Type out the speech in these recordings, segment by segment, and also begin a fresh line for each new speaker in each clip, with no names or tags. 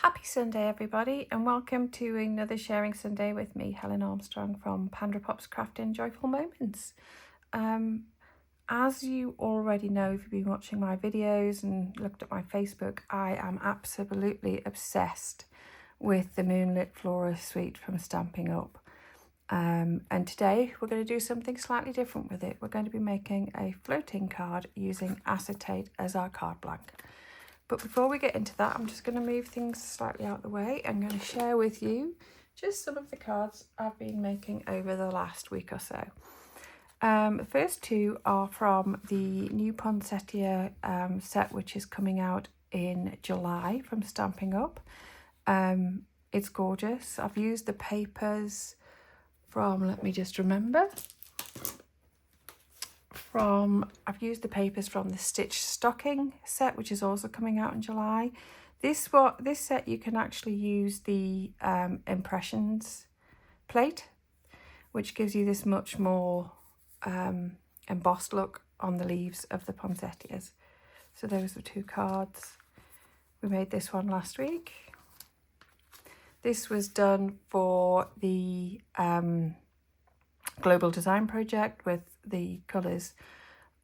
Happy Sunday everybody, and welcome to another Sharing Sunday with me, Helen Armstrong from Pandrapops Crafting Joyful Moments. As you already know, if you've been watching my videos and looked at my Facebook, I am absolutely obsessed with the Moonlit Flora suite from Stampin' Up. And today we're going to do something slightly different with it. We're going to be making a floating card using acetate as our card blank. But before we get into that, I'm just going to move things slightly out of the way. I'm going to share with you just some of the cards I've been making over the last week or so. The first two are from the new Poinsettia set, which is coming out in July from Stampin' Up. It's gorgeous. I've used the papers from, let me just remember, I've used the papers from the Stitch Stocking set, which is also coming out in July. This set you can actually use the impressions plate, which gives you this much more embossed look on the leaves of the poinsettias. So those are two cards. We made this one last week. This was done for the Global Design Project with the colours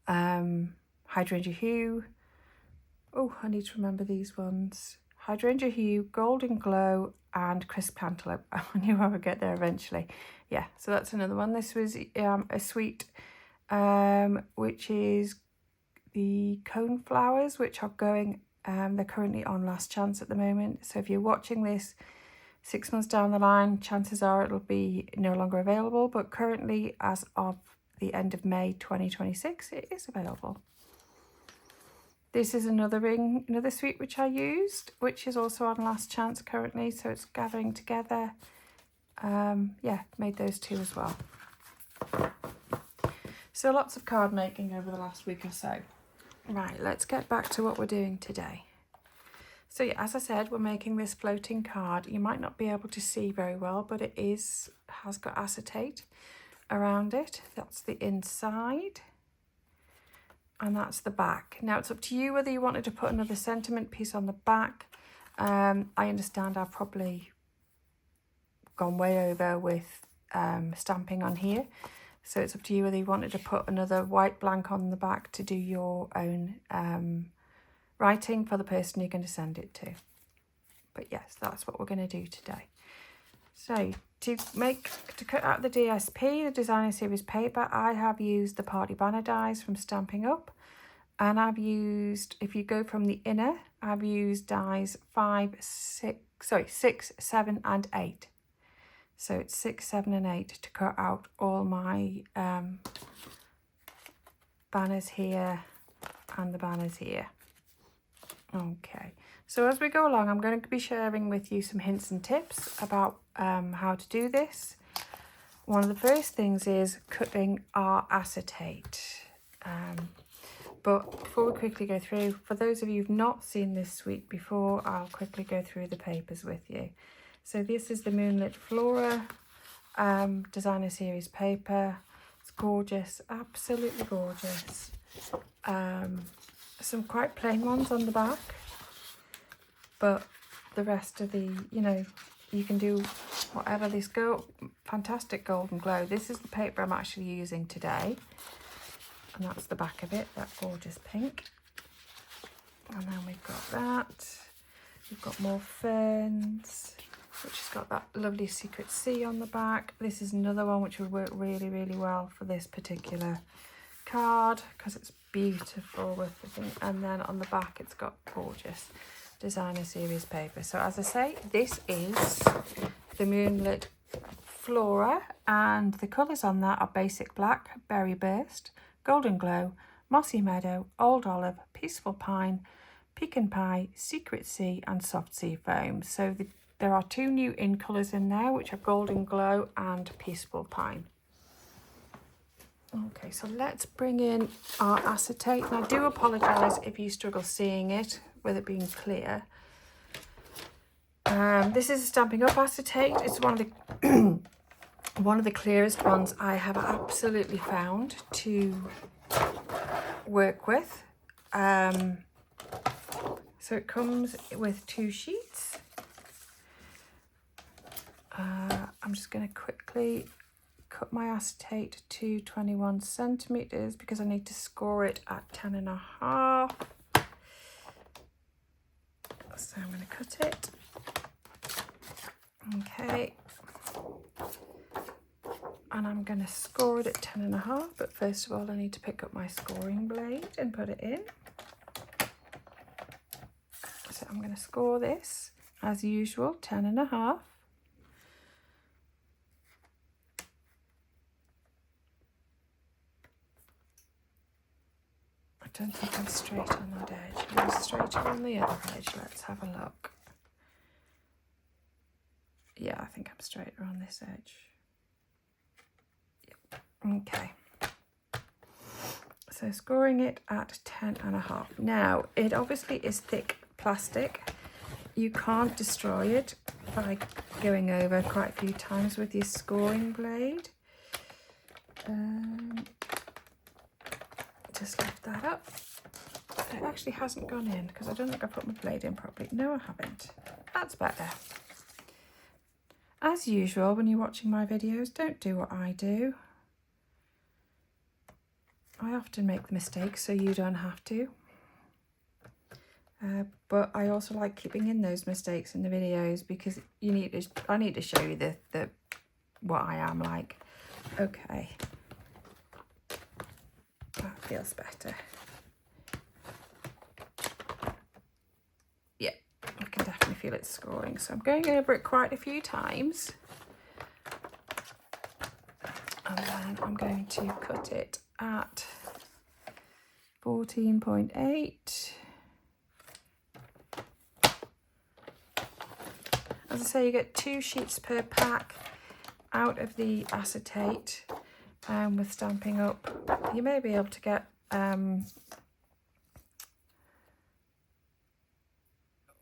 Hydrangea Hue. Oh, I need to remember these ones. Hydrangea Hue, Golden Glow and Crisp Cantaloupe. I knew I would get there eventually. Yeah, so that's another one. This was a suite which is the cone flowers, which are going, they're currently on last chance at the moment. So if you're watching this 6 months down the line, chances are it'll be no longer available, but currently as of the end of May 2026 it is available. This is another suite which I used, which is also on last chance currently, so it's gathering together. Yeah, made those two as well. So lots of card making over the last week or so. Right, let's get back to what we're doing today. So yeah, as I said, we're making this floating card. You might not be able to see very well, but it has got acetate around it. That's the inside. And that's the back. Now it's up to you whether you wanted to put another sentiment piece on the back. I understand I've probably gone way over with stamping on here. So it's up to you whether you wanted to put another white blank on the back to do your own writing for the person you're going to send it to. But yes, that's what we're going to do today. So to cut out the DSP, the Designer Series paper, I have used the Party Banner dies from Stampin' Up. And I've used, if you go from the inner, I've used dies 6, 7 and 8. So it's 6, 7 and 8 to cut out all my banners here and the banners here. Okay, so as we go along, I'm going to be sharing with you some hints and tips about how to do this. One of the first things is cutting our acetate. But before we quickly go through, for those of you who've not seen this suite before, I'll quickly go through the papers with you. So this is the Moonlit Flora Designer Series paper. It's gorgeous, absolutely gorgeous. Some quite plain ones on the back, but the rest of the, you can do whatever. This fantastic Golden Glow. This is the paper I'm actually using today, and that's the back of it, that gorgeous pink. And then we've got that. We've got more ferns, which has got that lovely Secret Sea on the back. This is another one which would work really, really well for this particular card because it's beautiful with the thing. And then on the back it's got gorgeous Designer Series paper. So as I say, this is the Moonlit Flora, and the colours on that are Basic Black, Berry Burst, Golden Glow, Mossy Meadow, Old Olive, Peaceful Pine, Pecan Pie, Secret Sea and Soft Sea Foam. So there are two new in colours in there, which are Golden Glow and Peaceful Pine. Okay, so let's bring in our acetate. And I do apologise if you struggle seeing it with it being clear. This is a Stampin' Up acetate. It's one of the clearest ones I have absolutely found to work with. So it comes with 2 sheets. I'm just going to quickly cut my acetate to 21 centimeters because I need to score it at 10.5. So I'm going to cut it. Okay. And I'm going to score it at 10.5, but first of all I need to pick up my scoring blade and put it in. So I'm going to score this as usual, 10.5. I don't think I'm straight on that edge. I'm straighter on the other edge. Let's have a look. Yeah, I think I'm straighter on this edge. Yep. Okay. So scoring it at 10.5. Now, it obviously is thick plastic. You can't destroy it by going over quite a few times with your scoring blade. Just lift that up. It actually hasn't gone in because I don't think I put my blade in properly. No, I haven't. That's better. As usual, when you're watching my videos, don't do what I do. I often make the mistakes so you don't have to. But I also like keeping in those mistakes in the videos because I need to show you the what I am like. Okay. That feels better. Yeah, I can definitely feel it scoring. So I'm going over it quite a few times. And then I'm going to cut it at 14.8. As I say, you get 2 sheets per pack out of the acetate with Stampin' Up. You may be able to get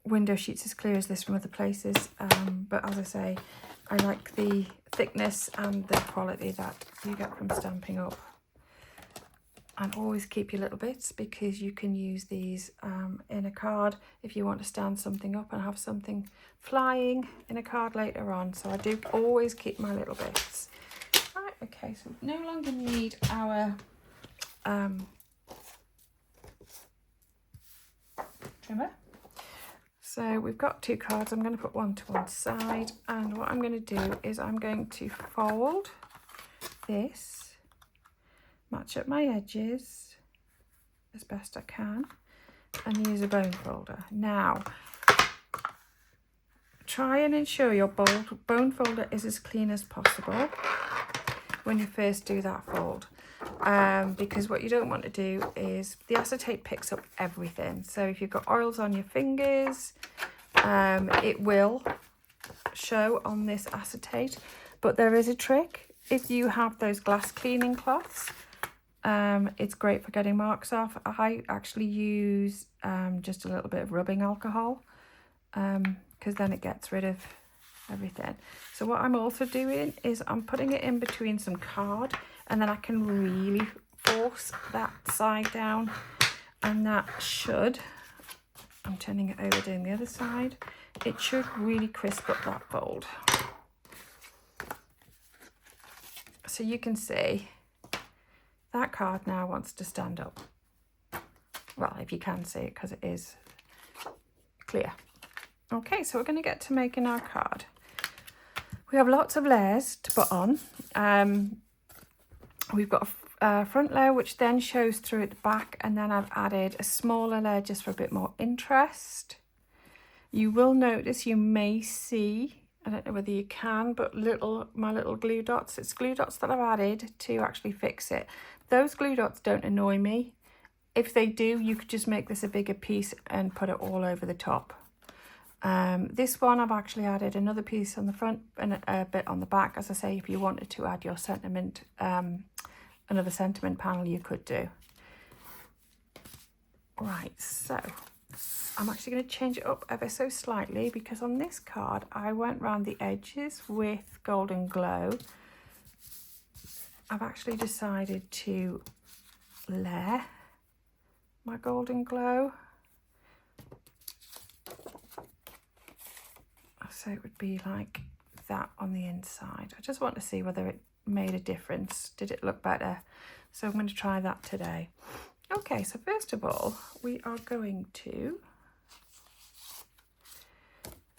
window sheets as clear as this from other places, but as I say, I like the thickness and the quality that you get from Stampin' Up. And always keep your little bits because you can use these in a card if you want to stand something up and have something flying in a card later on. So I do always keep my little bits. Right, okay, so we no longer need our trimmer. So we've got 2 cards. I'm going to put one to one side, and what I'm going to do is I'm going to fold this, match up my edges as best I can, and use a bone folder. Now, try and ensure your bone folder is as clean as possible when you first do that fold, because what you don't want to do is the acetate picks up everything. So if you've got oils on your fingers, it will show on this acetate. But there is a trick. If you have those glass cleaning cloths, it's great for getting marks off. I actually use just a little bit of rubbing alcohol because then it gets rid of everything. So what I'm also doing is I'm putting it in between some card, and then I can really force that side down, and that should, I'm turning it over doing the other side, it should really crisp up that fold. So you can see that card now wants to stand up. Well, if you can see it, because it is clear. Okay, so we're going to get to making our card. We have lots of layers to put on. We've got a front layer which then shows through at the back, and then I've added a smaller layer just for a bit more interest. You will notice, you may see, I don't know whether you can, but my little glue dots. It's glue dots that I've added to actually fix it. Those glue dots don't annoy me. If they do, you could just make this a bigger piece and put it all over the top. This one I've actually added another piece on the front and a bit on the back. As I say, if you wanted to add your sentiment, another sentiment panel, you could do. Right, so I'm actually going to change it up ever so slightly, because on this card I went round the edges with Golden Glow. I've actually decided to layer my Golden Glow. So it would be like that on the inside. I just want to see whether it made a difference. Did it look better? So I'm going to try that today. Okay, so first of all, we are going to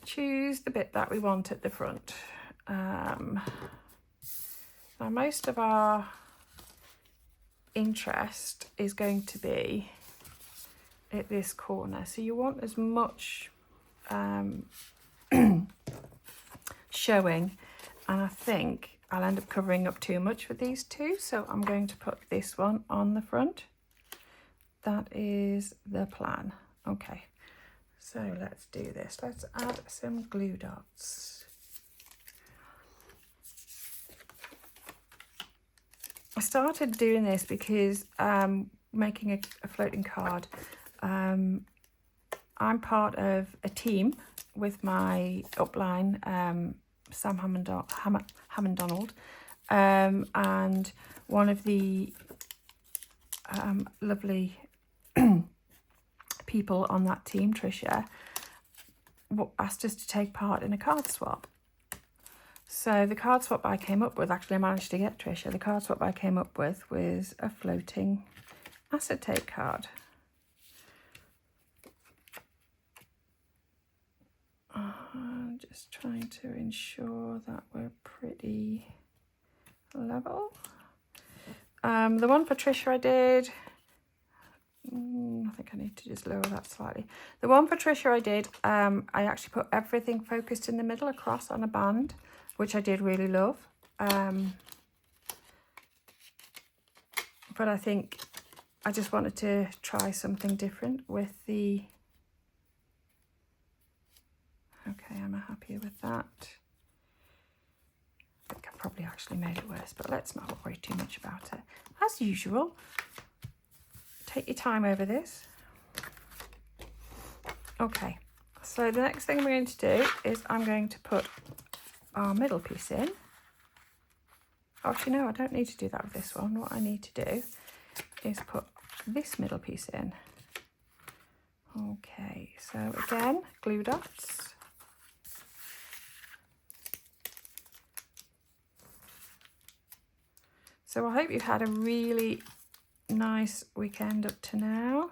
choose the bit that we want at the front. Now most of our interest is going to be at this corner, so you want as much showing, and I think I'll end up covering up too much with these two, so I'm going to put this one on the front. That is the plan. Okay, so let's do this. Let's add some glue dots. I started doing this because making a floating card. I'm part of a team with my upline, Sam Hammond-Donald, and one of the lovely people on that team, Tricia, asked us to take part in a card swap. So the card swap I came up with, actually I managed to get Tricia, the card swap I came up with was a floating acetate card. I'm just trying to ensure that we're pretty level. The one for Tricia I did, I think I need to just lower that slightly. The one for Tricia I did, I actually put everything focused in the middle across on a band, which I did really love. But I think I just wanted to try something different with the... Okay, I'm happier with that. I think I probably actually made it worse, but let's not worry too much about it. As usual, take your time over this. Okay, so the next thing we're going to do is I'm going to put our middle piece in. Actually, no, I don't need to do that with this one. What I need to do is put this middle piece in. Okay, so again, glue dots. So I hope you've had a really nice weekend up to now.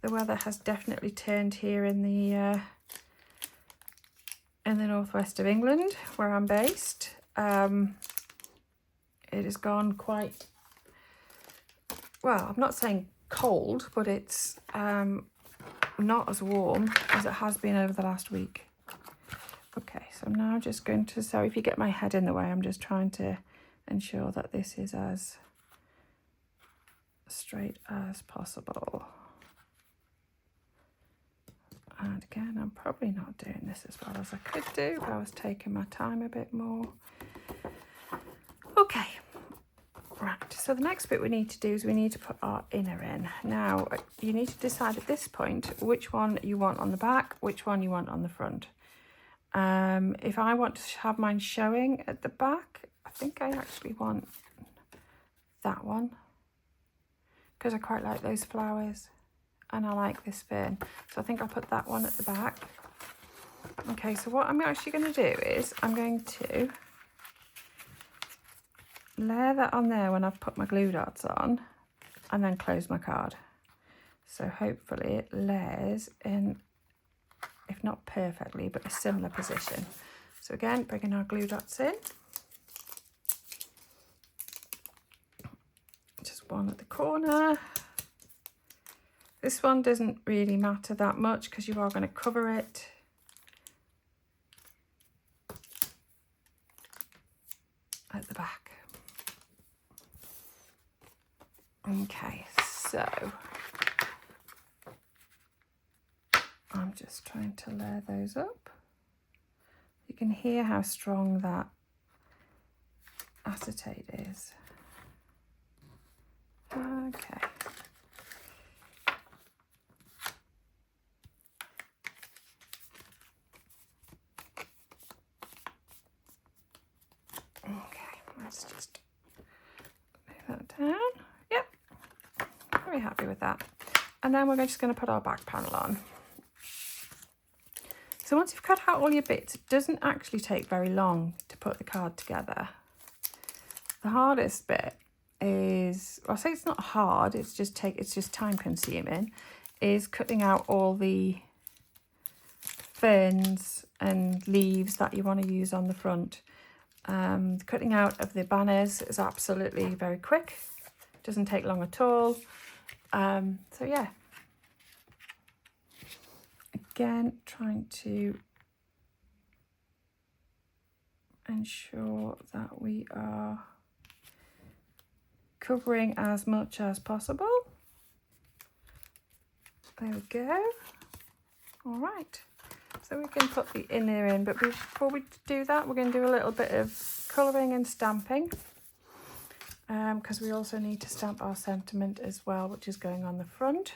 The weather has definitely turned here in the northwest of England, where I'm based. It has gone quite, well, I'm not saying cold, but it's not as warm as it has been over the last week. Okay, so I'm now just going to, sorry if you get my head in the way, I'm just trying to ensure that this is as straight as possible. And again, I'm probably not doing this as well as I could do, but I was taking my time a bit more. Okay, right, so the next bit we need to do is we need to put our inner in. Now, you need to decide at this point which one you want on the back, which one you want on the front. If I want to have mine showing at the back, I think I actually want that one, because I quite like those flowers and I like this fern. So I think I'll put that one at the back. Okay, so what I'm actually going to do is I'm going to layer that on there when I've put my glue dots on and then close my card. So hopefully it layers in, if not perfectly, but a similar position. So again, bringing our glue dots in. Just one at the corner. This one doesn't really matter that much because you are going to cover it. At the back. Okay, so I'm just trying to layer those up. You can hear how strong that acetate is. Okay. Let's just move that down. Yep, very happy with that. And then we're just going to put our back panel on. So once you've cut out all your bits, it doesn't actually take very long to put the card together. The hardest bit is, well, I say it's not hard, it's just time consuming, is cutting out all the ferns and leaves that you want to use on the front. Cutting out of the banners is absolutely very quick, doesn't take long at all. So yeah, again, trying to ensure that we are covering as much as possible. There we go. All right, so we can put the inner in, but before we do that, we're going to do a little bit of colouring and stamping, because we also need to stamp our sentiment as well, which is going on the front.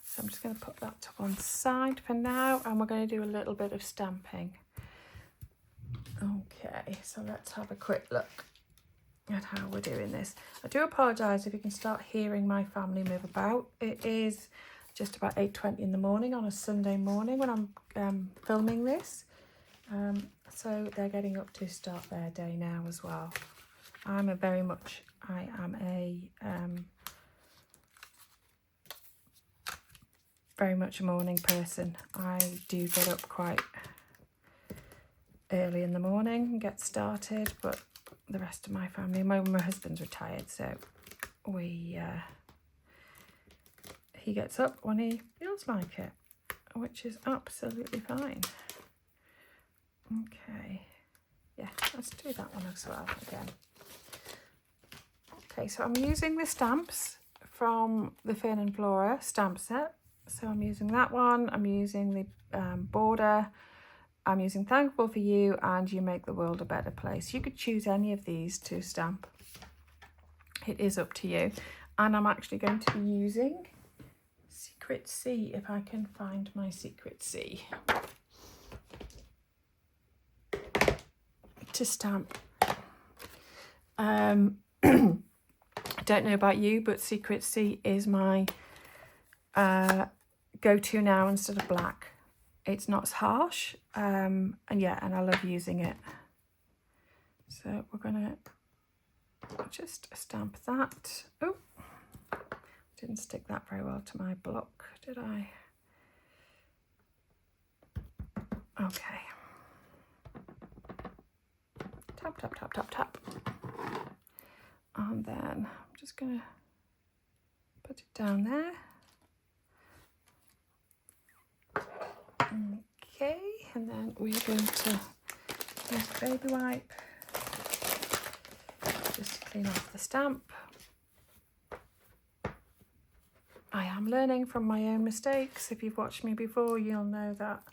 So I'm just going to put that to one side for now, and we're going to do a little bit of stamping. Okay, so let's have a quick look at how we're doing this. I do apologise if you can start hearing my family move about. It is just about 8:20 in the morning on a Sunday morning when I'm filming this. So they're getting up to start their day now as well. I am a very much a morning person. I do get up quite early in the morning and get started, but the rest of my family, my husband's retired, so he gets up when he feels like it, which is absolutely fine. Okay, yeah, let's do that one as well again. Okay, so I'm using the stamps from the Fern and Flora stamp set. So I'm using that one, I'm using the border, I'm using Thankful for You, and You Make the World a Better Place. You could choose any of these to stamp. It is up to you. And I'm actually going to be using Secret C, if I can find my Secret C, to stamp. I don't know about you, but Secret C is my go-to now instead of black. It's not as harsh, and yeah, and I love using it. So we're gonna just stamp that. Oh, didn't stick that very well to my block, did I? Okay. Tap, tap, tap, tap, tap. And then I'm just gonna put it down there. Okay, and then we're going to use a baby wipe just to clean off the stamp. I am learning from my own mistakes. If you've watched me before, you'll know that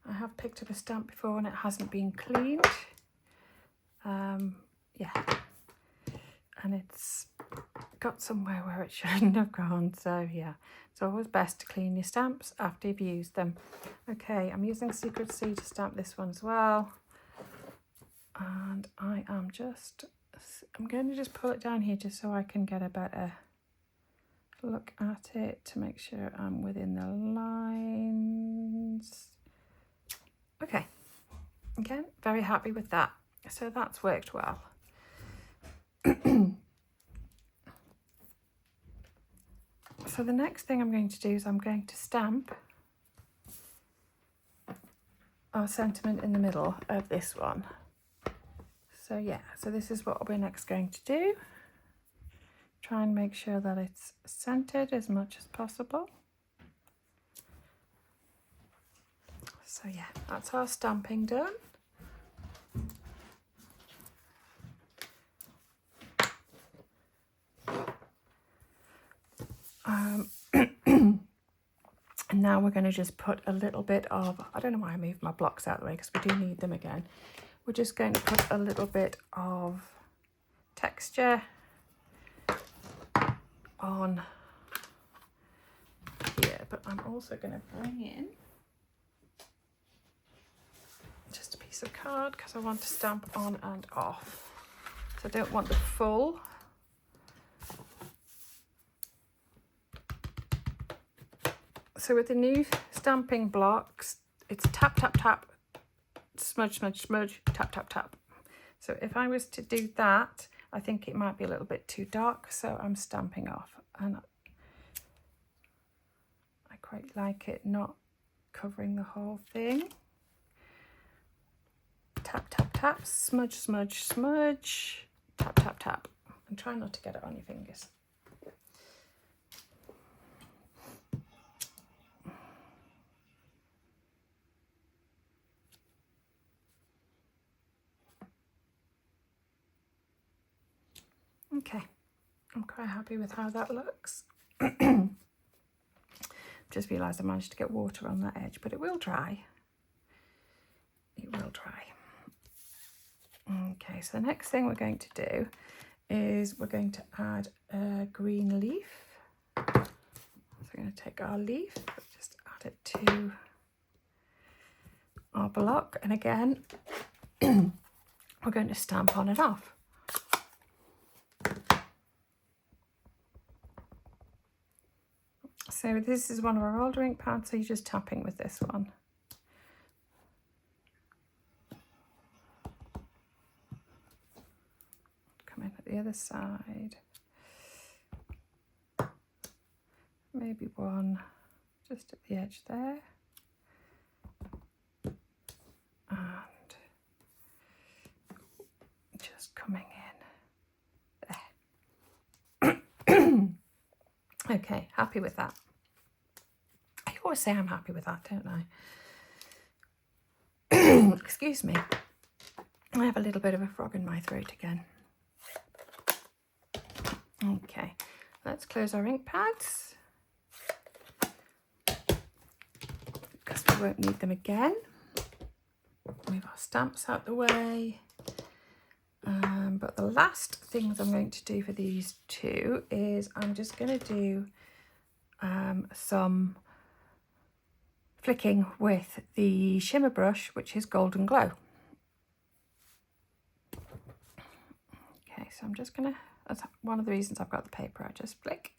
I have picked up a stamp before and it hasn't been cleaned. Yeah, and it's got somewhere where it shouldn't have gone, so yeah, it's always best to clean your stamps after you've used them. Okay, I'm using Secret C to stamp this one as well, and I'm going to just pull it down here just so I can get a better look at it to make sure I'm within the lines. Okay, again, very happy with that, so that's worked well. So the next thing I'm going to do is I'm going to stamp our sentiment in the middle of this one. So yeah, so this is what we're next going to do. Try and make sure that it's centered as much as possible. So yeah, that's our stamping done. And now we're going to just put a little bit of, I don't know why I moved my blocks out of the way because we do need them again. We're just going to put a little bit of texture on here, but I'm also going to bring in just a piece of card because I want to stamp on and off. So I don't want the full. So with the new stamping blocks, it's tap, tap, tap, smudge, smudge, smudge, tap, tap, tap. So if I was to do that, I think it might be a little bit too dark, so I'm stamping off. And I quite like it not covering the whole thing. Tap, tap, tap, smudge, smudge, smudge, tap, tap, tap. And try not to get it on your fingers. Okay, I'm quite happy with how that looks. Just realised I managed to get water on that edge, but it will dry. It will dry. Okay, so the next thing we're going to do is we're going to add a green leaf. So we're going to take our leaf, just add it to our block, and again, we're going to stamp on and off. So this is one of our older ink pads, so you're just tapping with this one. Come in at the other side. Maybe one just at the edge there. And just coming in there. Okay, happy with that. I always say I'm happy with that, don't I? Excuse me. I have a little bit of a frog in my throat again. Okay, let's close our ink pads, because we won't need them again. Move our stamps out the way. But the last things I'm going to do for these two is I'm just going to do some flicking with the shimmer brush, which is Golden Glow. Okay, so I'm just going to, that's one of the reasons I've got the paper, I just flick.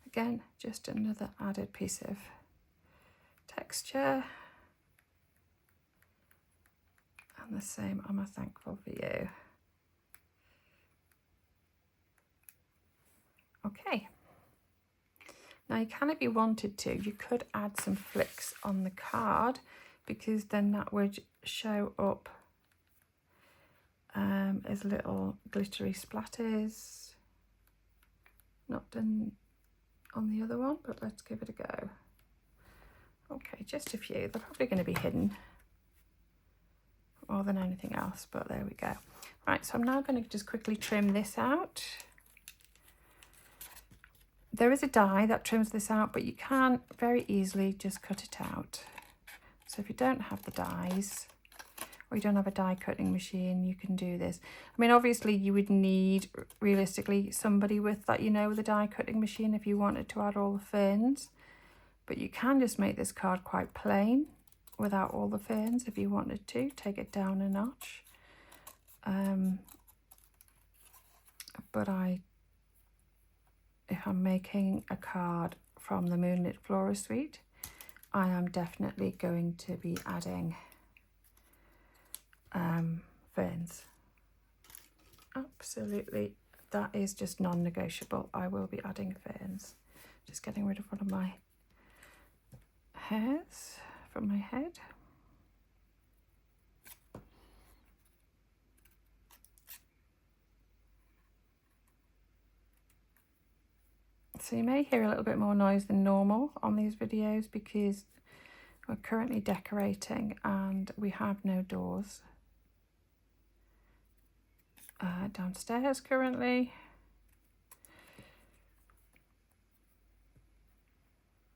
Again, just another added piece of texture. And the same on my Thankful for You. Okay. Now you can, if you wanted to, you could add some flicks on the card, because then that would show up as little glittery splatters. Not done on the other one, but let's give it a go. Okay, just a few. They're probably going to be hidden more than anything else, but there we go. Right, so I'm now going to just quickly trim this out. There is a die that trims this out, but you can very easily just cut it out. So if you don't have the dies, or you don't have a die cutting machine, you can do this. I mean, obviously you would need, realistically, somebody with that, you know, with a die cutting machine if you wanted to add all the ferns. But you can just make this card quite plain without all the ferns if you wanted to. Take it down a notch. But if I'm making a card from the Moonlit Flora suite, I am definitely going to be adding ferns. Absolutely, that is just non-negotiable. I will be adding ferns. Just getting rid of one of my hairs from my head. So you may hear a little bit more noise than normal on these videos, because we're currently decorating and we have no doors downstairs currently,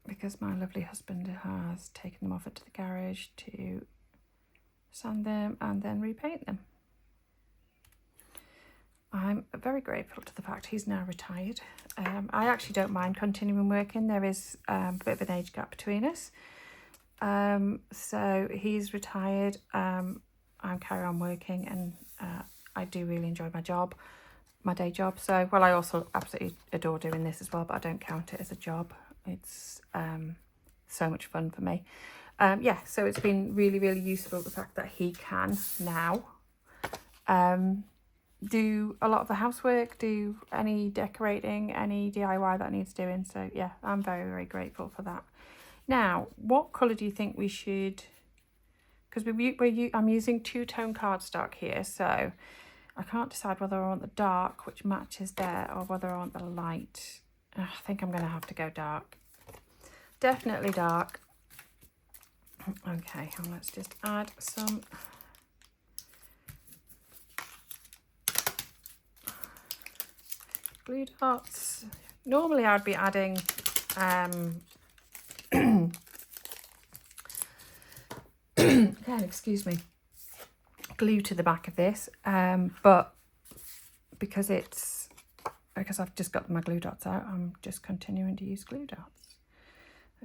because my lovely husband has taken them off into the garage to sand them and then repaint them. I'm very grateful to the fact he's now retired. I actually don't mind continuing working. There is a bit of an age gap between us. So he's retired. I carry on working, and I do really enjoy my job. my day job. So, well, I also absolutely adore doing this as well, but I don't count it as a job. It's so much fun for me. Yeah, so it's been really, really useful, the fact that he can now do a lot of the housework, do any decorating, any DIY that needs doing. So yeah, I'm very, very grateful for that. Now, what colour do you think we should, because I'm using two-tone cardstock here, so I can't decide whether I want the dark, which matches there, or whether I want the light. I think I'm going to have to go dark. Definitely dark. Okay, and let's just add some glue dots. Normally I'd be adding again, excuse me, glue to the back of this, but because I've just got my glue dots out, I'm just continuing to use glue dots.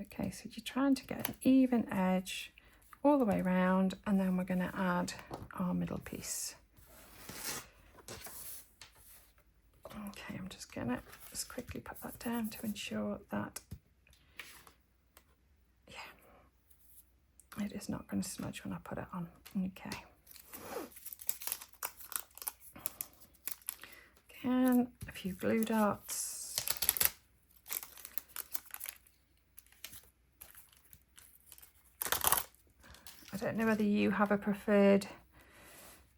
Okay, so you're trying to get an even edge all the way around, and then we're going to add our middle piece. Okay, I'm just going to quickly put that down to ensure that, yeah, it is not going to smudge when I put it on. Okay. Again, a few glue dots. I don't know whether you have a preferred,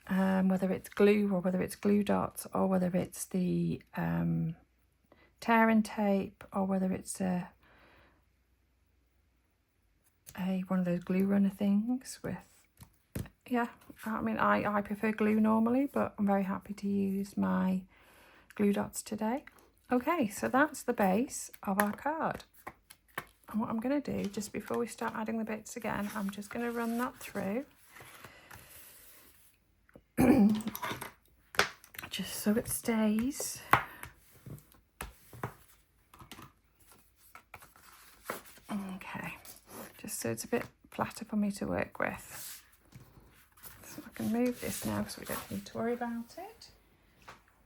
whether it's glue or whether it's glue dots, or whether it's the tearing tape, or whether it's one of those glue runner things with, yeah, I mean, I prefer glue normally, but I'm very happy to use my glue dots today. Okay, so that's the base of our card. And what I'm going to do, just before we start adding the bits again, I'm just going to run that through. Just so it stays. Okay, just so it's a bit flatter for me to work with. So I can move this now so we don't need to worry about it.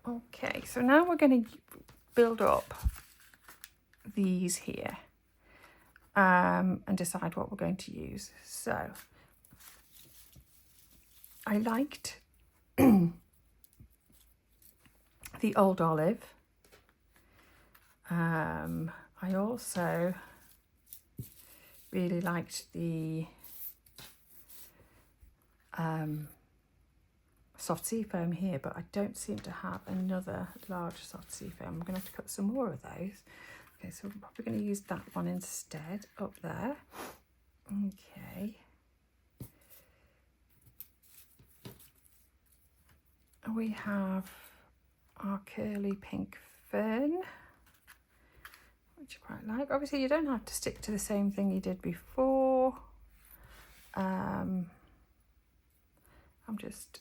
Okay, so now we're going to build up these here and decide what we're going to use. So I liked the old olive. I also really liked the soft sea foam here, but I don't seem to have another large soft sea foam. I'm going to have to cut some more of those. Okay, so we're probably going to use that one instead up there. Okay. We have our curly pink fern, which I quite like. Obviously, you don't have to stick to the same thing you did before. I'm just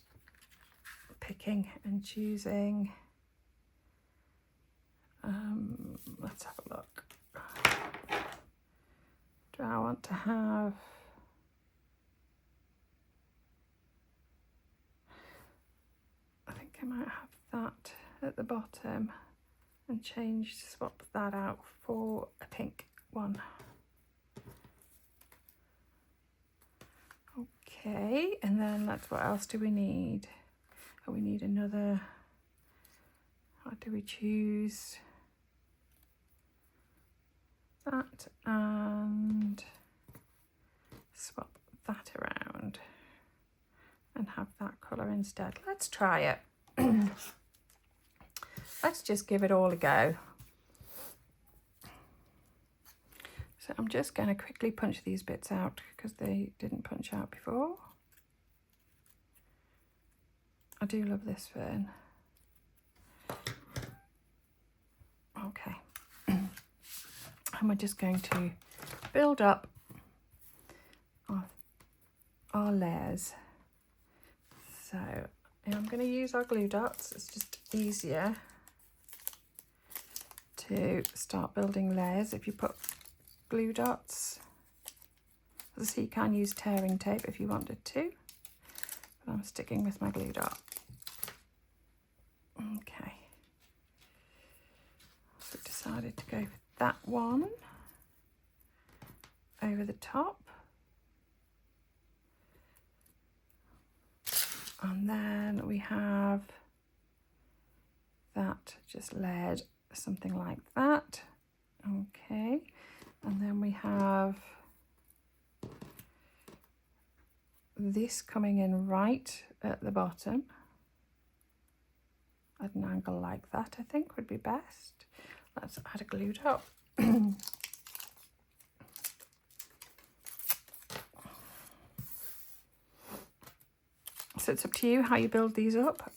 picking and choosing. Let's have a look. Do I want to have... I think I might have that at the bottom and swap that out for a pink one. Okay, and then what else do we need? Oh, we need another, what do we choose? That, and swap that around and have that colour instead. Let's try it. Let's just give it all a go. So I'm just going to quickly punch these bits out because they didn't punch out before. I do love this fern. Okay. And we're just going to build up our layers. So I'm going to use our glue dots. It's just easier to start building layers if you put glue dots. So you can use tearing tape if you wanted to, but I'm sticking with my glue dot. Okay. decided to go for that one over the top. And then we have that just layered something like that. Okay, and then we have this coming in right at the bottom at an angle like that, I think would be best. Let's add a glue dot. So it's up to you how you build these up.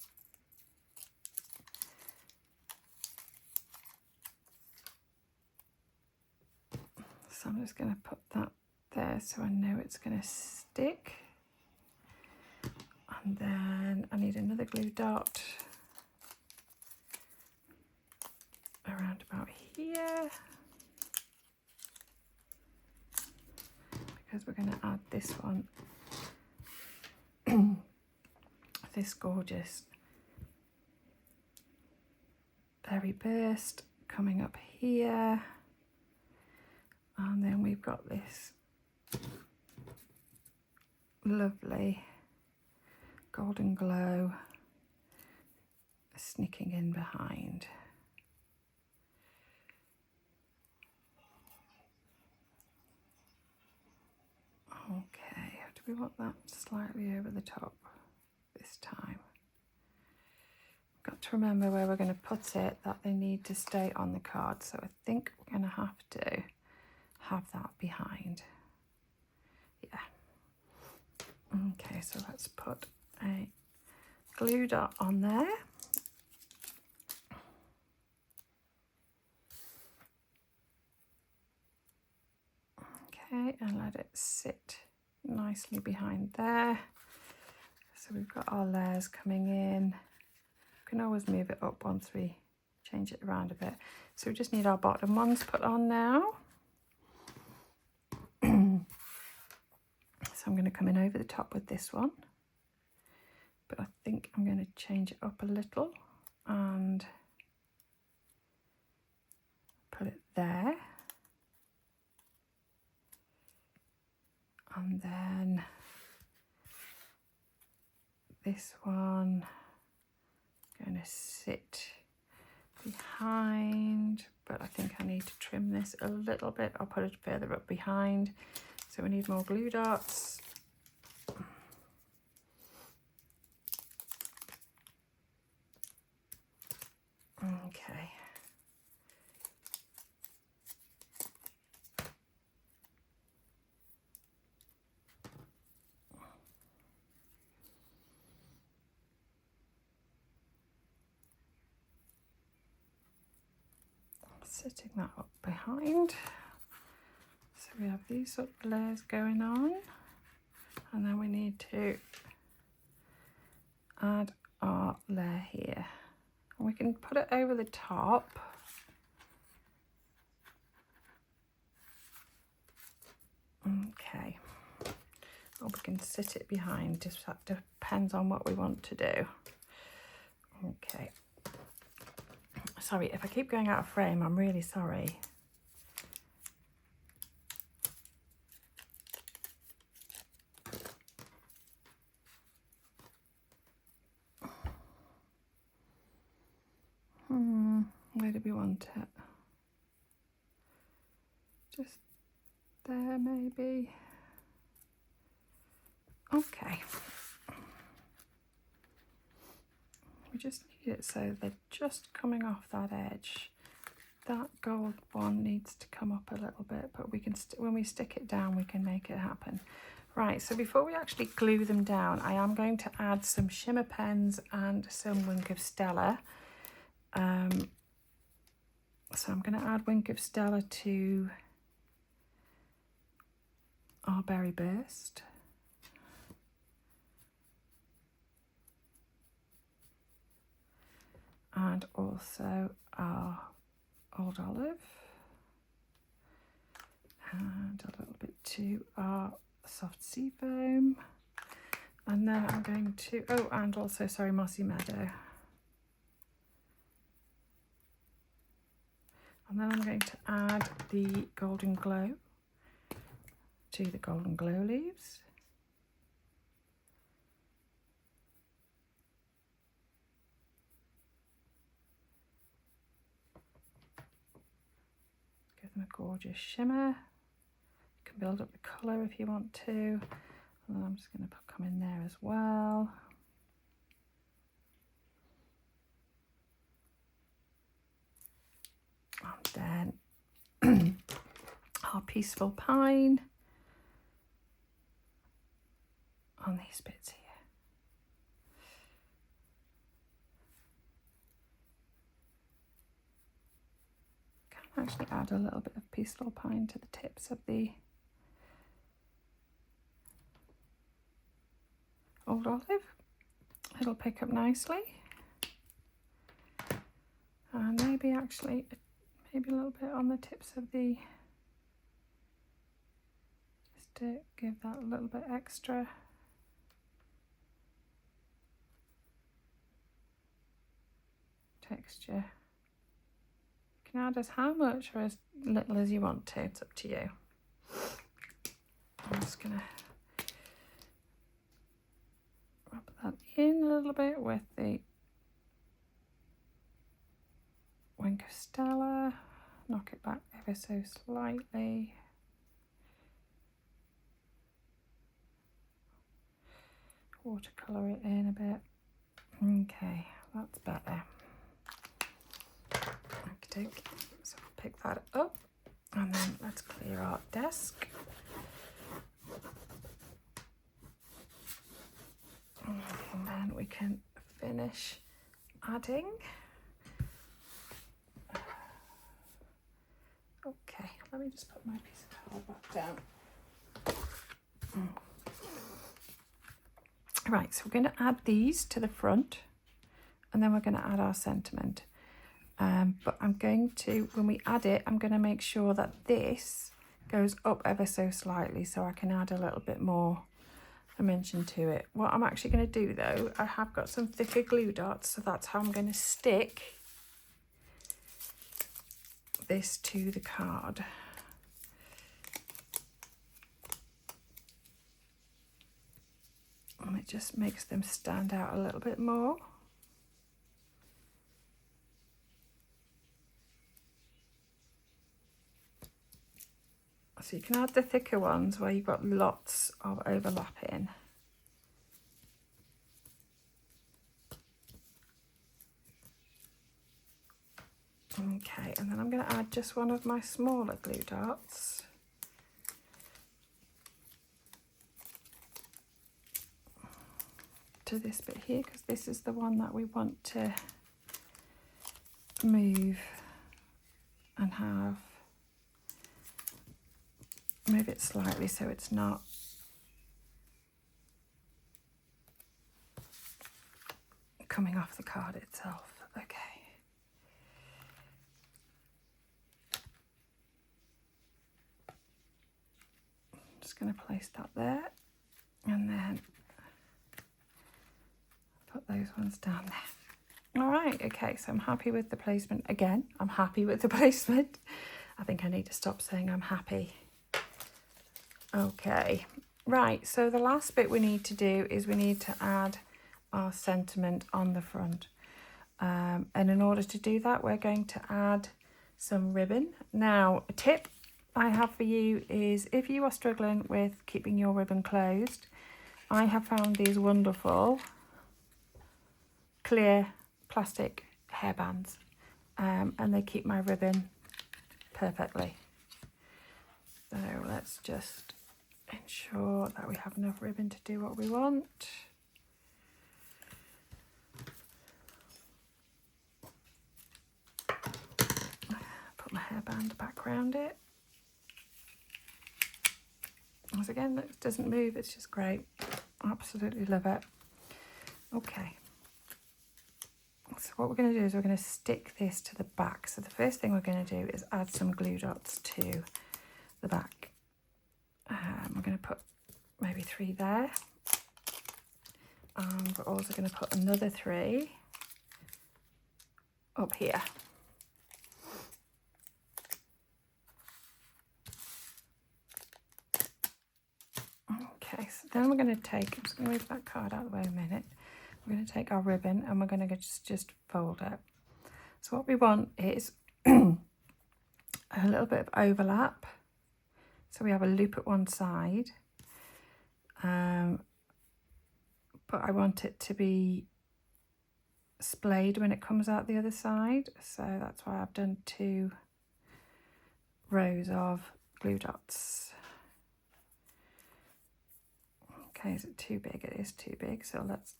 So I'm just going to put that there so I know it's going to stick. And then I need another glue dot around about here, because we're going to add this one, this gorgeous berry burst coming up here. And then we've got this lovely golden glow sneaking in behind. Okay, do we want that slightly over the top this time? Got to remember where we're going to put it, that they need to stay on the card. So I think we're going to have that behind. Yeah. Okay, so let's put a glue dot on there. Okay, and let it sit nicely behind there. So we've got our layers coming in. We can always move it up once we change it around a bit. So we just need our bottom ones put on now. So I'm going to come in over the top with this one, but I think I'm going to change it up a little and put it there. And then this one going to sit behind, but I think I need to trim this a little bit. I'll put it further up behind. So we need more glue dots. Okay. Setting that up behind. So we have these sort of layers going on, and then we need to add our layer here. And we can put it over the top. Okay. Or we can sit it behind, just that depends on what we want to do. Okay. Sorry, if I keep going out of frame, I'm really sorry. Where do we want it? Just there, maybe. Okay. We just need it so they're just coming off that edge. That gold one needs to come up a little bit, but we can when we stick it down, we can make it happen. Right, so before we actually glue them down, I am going to add some shimmer pens and some Wink of Stella. So I'm going to add Wink of Stella to our berry burst. And also our old olive. And a little bit to our soft sea foam. And then I'm going to, oh, and also, sorry, mossy meadow. And then I'm going to add the Golden Glow to the Golden Glow leaves. Give them a gorgeous shimmer. You can build up the colour if you want to. And then I'm just going to put some in there as well. And then our Peaceful Pine on these bits here. Can actually add a little bit of Peaceful Pine to the tips of the Old Olive. It'll pick up nicely. And maybe actually, maybe a little bit on the tips of the, just to give that a little bit extra. Texture. You can add as how much or as little as you want to, it's up to you. I'm just gonna rub that in a little bit with the Wink of Stella, knock it back ever so slightly. Watercolour it in a bit. Okay, that's better. Okay, so I'll pick that up and then let's clear our desk. And then we can finish adding. Okay, let me just put my piece of card back down. Right, so we're going to add these to the front and then we're going to add our sentiment. But I'm going to, when we add it, I'm going to make sure that this goes up ever so slightly so I can add a little bit more dimension to it. What I'm actually going to do though, I have got some thicker glue dots, so that's how I'm going to stick this to the card. And it just makes them stand out a little bit more. So you can add the thicker ones where you've got lots of overlapping. Okay, and then I'm going to add just one of my smaller glue dots. To this bit here, because this is the one that we want to move and have. Move it slightly so it's not coming off the card itself. Okay. I'm just going to place that there and then put those ones down there. All right, okay, so I'm happy with the placement. Again, I'm happy with the placement. I think I need to stop saying I'm happy. Okay, right, so the last bit we need to do is we need to add our sentiment on the front. And in order to do that, we're going to add some ribbon. Now, a tip I have for you is if you are struggling with keeping your ribbon closed, I have found these wonderful clear plastic hairbands, and they keep my ribbon perfectly. So let's just ensure that we have enough ribbon to do what we want. Put my hairband back around it. Once again, it doesn't move, it's just great. Absolutely love it. Okay. So what we're going to do is we're going to stick this to the back. So the first thing we're going to do is add some glue dots to the back. We're going to put maybe 3 there. And we're also going to put another 3 up here. Okay, so then we're going to take, I'm just going to move that card out of the way a minute. We're going to take our ribbon and we're going to just fold it. So what we want is a little bit of overlap. So we have a loop at one side, but I want it to be splayed when it comes out the other side. So that's why I've done 2 rows of glue dots. Okay, is it too big? It is too big, so let's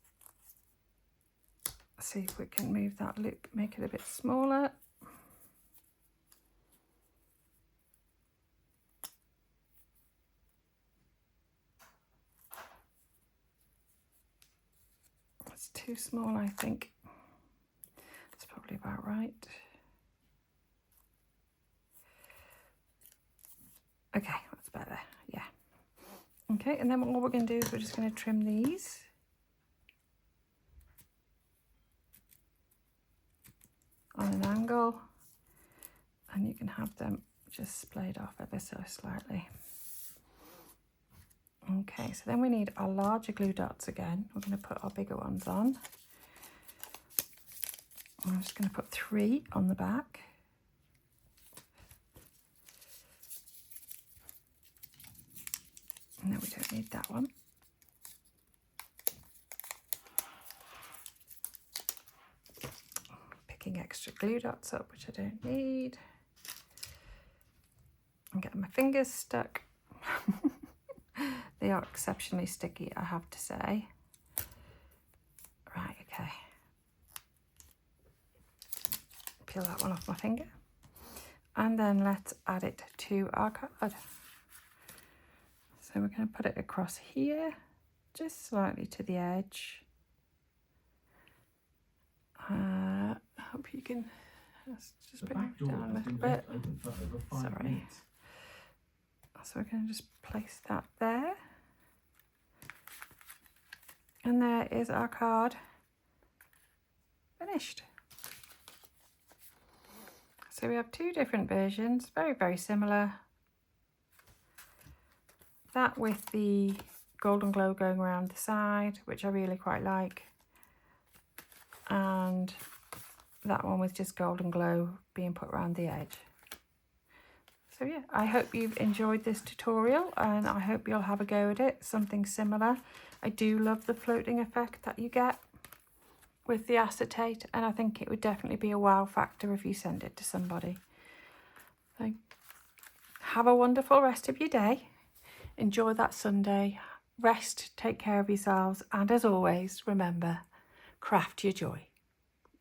see if we can move that loop, make it a bit smaller. It's too small, I think. That's probably about right. Okay, that's better, yeah. Okay, and then all we're going to do is we're just going to trim these. On an angle, and you can have them just splayed off ever so slightly. Okay, so then we need our larger glue dots again. We're going to put our bigger ones on. I'm just going to put 3 on the back. No, we don't need that one. Picking extra glue dots up, which I don't need. I'm getting my fingers stuck. They are exceptionally sticky, I have to say. Right, okay. Peel that one off my finger. And then let's add it to our card. So we're going to put it across here, just slightly to the edge. I hope you can just bring it down a little bit. Sorry. So we're going to just place that there. And there is our card finished. So we have 2 different versions, very, very similar. That with the golden glow going around the side, which I really quite like. And that one with just golden glow being put around the edge. So yeah, I hope you've enjoyed this tutorial and I hope you'll have a go at it, something similar. I do love the floating effect that you get with the acetate, and I think it would definitely be a wow factor if you send it to somebody. So have a wonderful rest of your day. Enjoy that Sunday. Rest, take care of yourselves, and as always, remember, craft your joy.